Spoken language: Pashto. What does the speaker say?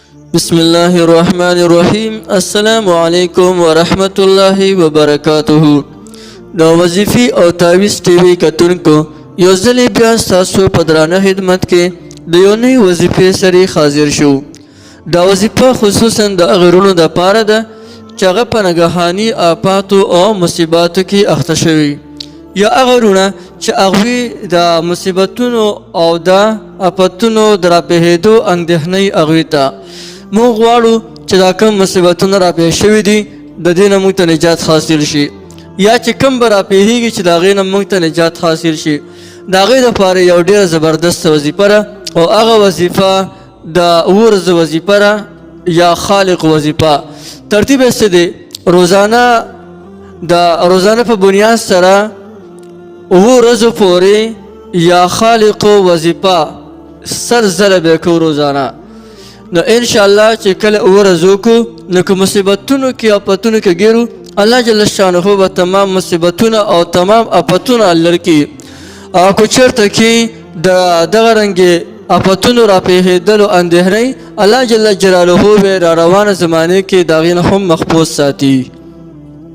بسم الله الرحمن الرحیم. السلام علیکم ورحمت الله وبرکاته. د وظیفي او تعویض ټي وي کتونکو یو ځل بیا ستاسو په درانه خدمت کې د یو نوې وظیفې سره حاضر شو. دا وظیفه خصوصا د هغه وروڼو دپاره ده چې هغه په ناګهاني آفاتو او مصیباتو کې اخته شوي، یا هغه وروڼه چې هغوی د مصیبتونو او د آفتونو د راپېښېدو اندېښنې هغوی ته. موږ غواړو چې دا کوم مصیبتونه راپېښ شوي دي د دې نه موږ ته نجات حاصل شي، یا چې کوم به راپېښېږي چې د هغې نه موږ ته نجات حاصل شي. د هغې دپاره یو ډېره زبردسته وظیفه ده، او هغه وظیفه د ورځ وظیفه ده یا خالق وظیفه. ترتیب یې څه دی؟ روزانه په بنیاد سره 7 ورځو پورې یا خالق وظیفه سر زره به کوو روزانه. نو انشاءالله چې کله 7 ورځو کو نو که مصیبتونو کې آفتونو کې ګیرو، الله جل شانه به تمام مصیبتونه او تمام آفتونه لرې کړي. او که چېرته کې د دغه رنګې آفتونو راپېښېدلو اندېښنې، الله جل جلاله به را روانه زمانې کې د هغې نه هم محفوظ ساتي.